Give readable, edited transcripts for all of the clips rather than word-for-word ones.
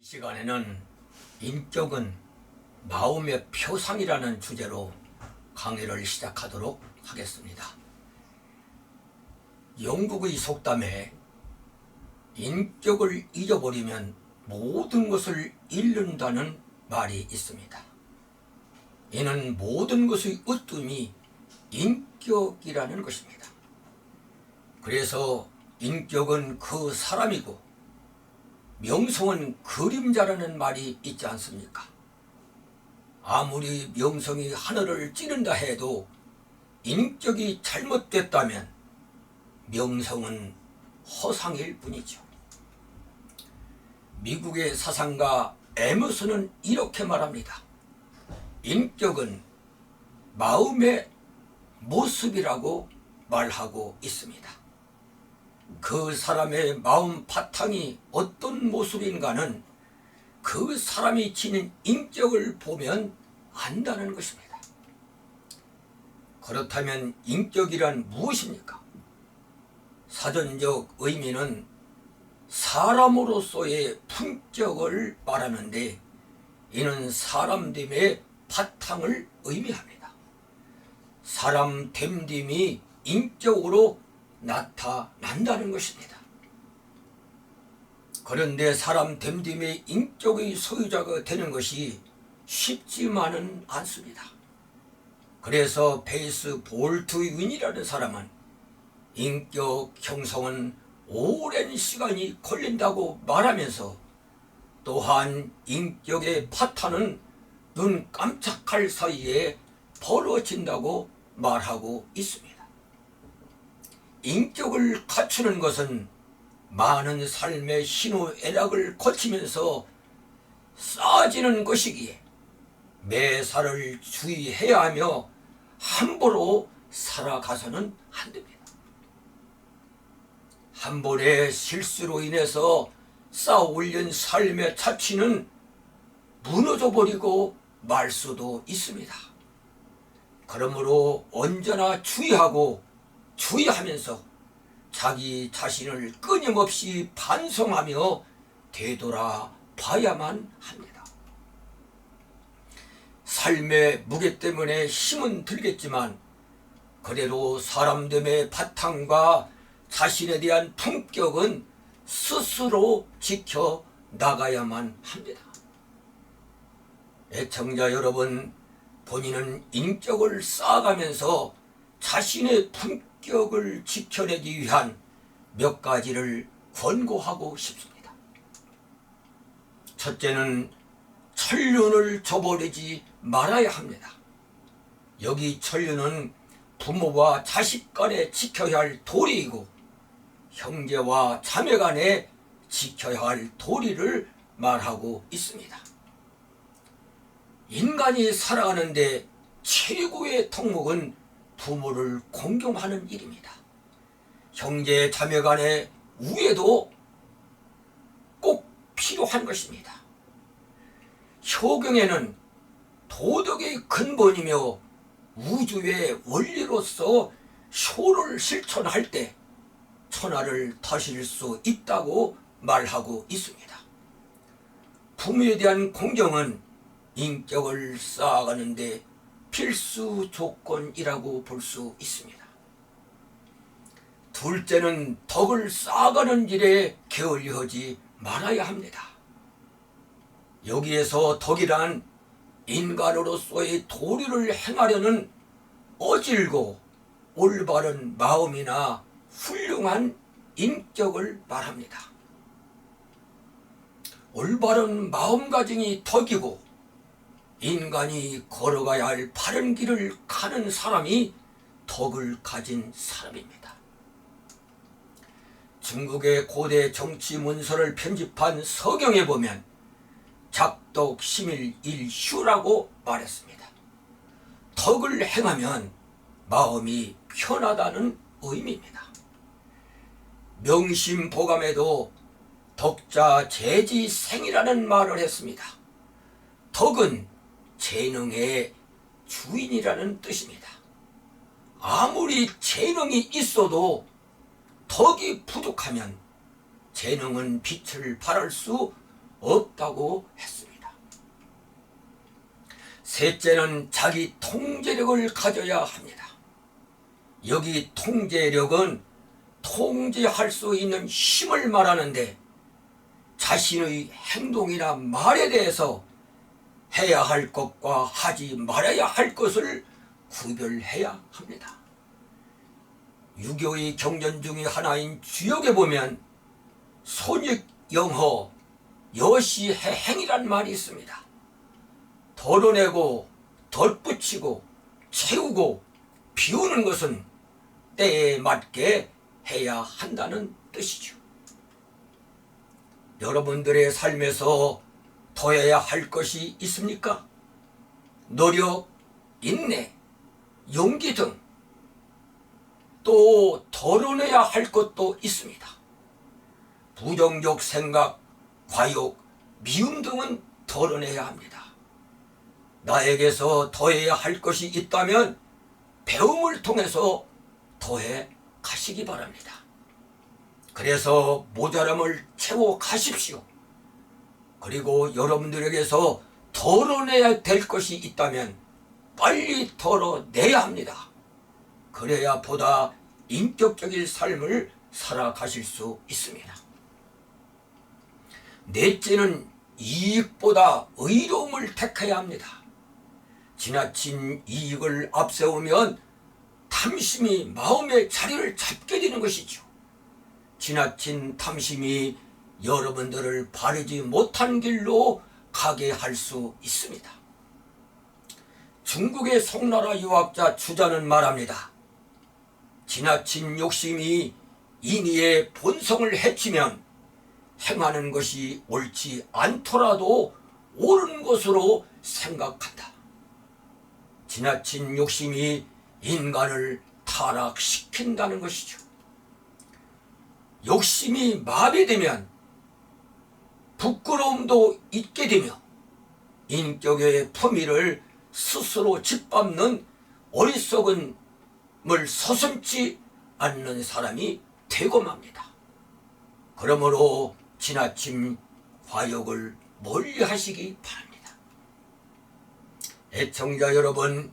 이 시간에는 인격은 마음의 표상이라는 주제로 강의를 시작하도록 하겠습니다. 영국의 속담에 인격을 잊어버리면 모든 것을 잃는다는 말이 있습니다. 이는 모든 것의 으뜸이 인격이라는 것입니다. 그래서 인격은 그 사람이고 명성은 그림자라는 말이 있지 않습니까? 아무리 명성이 하늘을 찌른다 해도 인격이 잘못됐다면 명성은 허상일 뿐이죠. 미국의 사상가 에머슨은 이렇게 말합니다. 인격은 마음의 모습이라고 말하고 있습니다. 그 사람의 마음 바탕이 어떤 모습인가는 그 사람이 지닌 인격을 보면 안다는 것입니다. 그렇다면 인격이란 무엇입니까? 사전적 의미는 사람으로서의 품격을 말하는데 이는 사람됨의 바탕을 의미합니다. 사람 됨됨이 인격으로 나타난다는 것입니다. 그런데 사람 됨됨의 인격의 소유자가 되는 것이 쉽지만은 않습니다. 그래서 베이스 볼트윈이라는 사람은 인격 형성은 오랜 시간이 걸린다고 말하면서 또한 인격의 파탄은 눈 깜짝할 사이에 벌어진다고 말하고 있습니다. 인격을 갖추는 것은 많은 삶의 희노애락을 거치면서 쌓아지는 것이기에 매사를 주의해야 하며 함부로 살아가서는 안 됩니다. 한 번의 실수로 인해서 쌓아 올린 삶의 자취는 무너져 버리고 말 수도 있습니다. 그러므로 언제나 주의하면서 자기 자신을 끊임없이 반성하며 되돌아봐야만 합니다. 삶의 무게 때문에 힘은 들겠지만 그래도 사람됨의 바탕과 자신에 대한 품격은 스스로 지켜 나가야만 합니다. 애청자 여러분, 본인은 인격을 쌓아가면서 자신의 품격을 지켜내기 위한 몇 가지를 권고하고 싶습니다. 첫째는 천륜을 저버리지 말아야 합니다. 여기 천륜은 부모와 자식 간에 지켜야 할 도리이고 형제와 자매 간에 지켜야 할 도리를 말하고 있습니다. 인간이 살아가는데 최고의 덕목은 부모를 공경하는 일입니다. 형제 자매 간의 우애도 꼭 필요한 것입니다. 효경에는 도덕의 근본이며 우주의 원리로서 효를 실천할 때 천하를 다스릴 수 있다고 말하고 있습니다. 부모에 대한 공경은 인격을 쌓아가는데 필수 조건이라고 볼 수 있습니다. 둘째는 덕을 쌓아가는 일에 게을리하지 말아야 합니다. 여기에서 덕이란 인간으로서의 도리를 행하려는 어질고 올바른 마음이나 훌륭한 인격을 말합니다. 올바른 마음가짐이 덕이고 인간이 걸어가야 할 바른 길을 가는 사람이 덕을 가진 사람입니다. 중국의 고대 정치 문서를 편집한 서경에 보면 작덕 심일 일휴라고 말했습니다. 덕을 행하면 마음이 편하다는 의미입니다. 명심보감에도 덕자 재지생이라는 말을 했습니다. 덕은 재능의 주인이라는 뜻입니다. 아무리 재능이 있어도 덕이 부족하면 재능은 빛을 발할 수 없다고 했습니다. 셋째는 자기 통제력을 가져야 합니다. 여기 통제력은 통제할 수 있는 힘을 말하는데 자신의 행동이나 말에 대해서 해야 할 것과 하지 말아야 할 것을 구별해야 합니다. 유교의 경전 중의 하나인 주역에 보면 손익영허 여시해행이란 말이 있습니다. 덜어내고 덧붙이고 채우고 비우는 것은 때에 맞게 해야 한다는 뜻이죠. 여러분들의 삶에서 더해야 할 것이 있습니까? 노력, 인내, 용기 등 또 덜어내야 할 것도 있습니다. 부정적 생각, 과욕, 미움 등은 덜어내야 합니다. 나에게서 더해야 할 것이 있다면 배움을 통해서 더해 가시기 바랍니다. 그래서 모자람을 채워 가십시오. 그리고 여러분들에게서 덜어내야 될 것이 있다면 빨리 덜어내야 합니다. 그래야 보다 인격적인 삶을 살아가실 수 있습니다. 넷째는 이익보다 의로움을 택해야 합니다. 지나친 이익을 앞세우면 탐심이 마음의 자리를 잡게 되는 것이죠. 지나친 탐심이 여러분들을 바르지 못한 길로 가게 할 수 있습니다. 중국의 송나라 유학자 주자는 말합니다. 지나친 욕심이 인의의 본성을 해치면 행하는 것이 옳지 않더라도 옳은 것으로 생각한다. 지나친 욕심이 인간을 타락시킨다는 것이죠. 욕심이 마비되면 부끄러움도 있게 되며 인격의 품위를 스스로 짓밟는 어리석음을 서슴지 않는 사람이 되고 맙니다. 그러므로 지나친 과욕을 멀리 하시기 바랍니다. 애청자 여러분,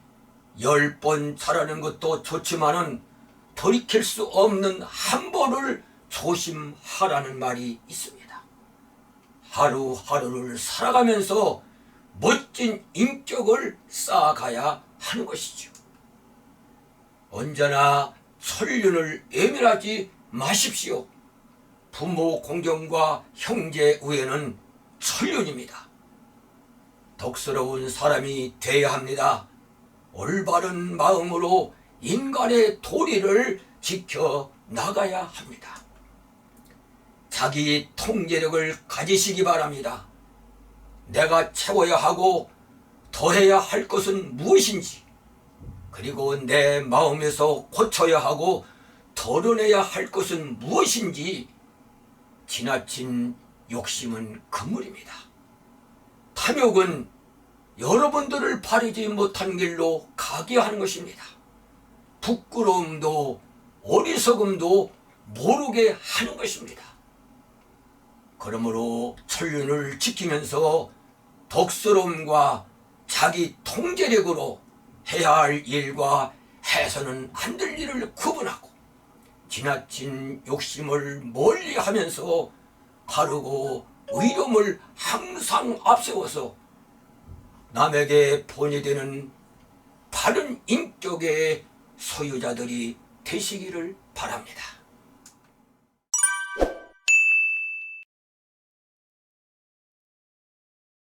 10번 잘하는 것도 좋지만은 돌이킬 수 없는 한 번을 조심하라는 말이 있습니다. 하루하루를 살아가면서 멋진 인격을 쌓아가야 하는 것이죠. 언제나 천륜을 예민하지 마십시오. 부모 공경과 형제 우애는 천륜입니다. 덕스러운 사람이 되어야 합니다. 올바른 마음으로 인간의 도리를 지켜 나가야 합니다. 자기 통제력을 가지시기 바랍니다. 내가 채워야 하고 더해야 할 것은 무엇인지, 그리고 내 마음에서 고쳐야 하고 덜어내야 할 것은 무엇인지, 지나친 욕심은 그물입니다. 탐욕은 여러분들을 바르지 못한 길로 가게 하는 것입니다. 부끄러움도 어리석음도 모르게 하는 것입니다. 그러므로 천륜을 지키면서 덕스러움과 자기 통제력으로 해야 할 일과 해서는 안 될 일을 구분하고 지나친 욕심을 멀리하면서 바르고 의로움을 항상 앞세워서 남에게 본이 되는 바른 인격의 소유자들이 되시기를 바랍니다.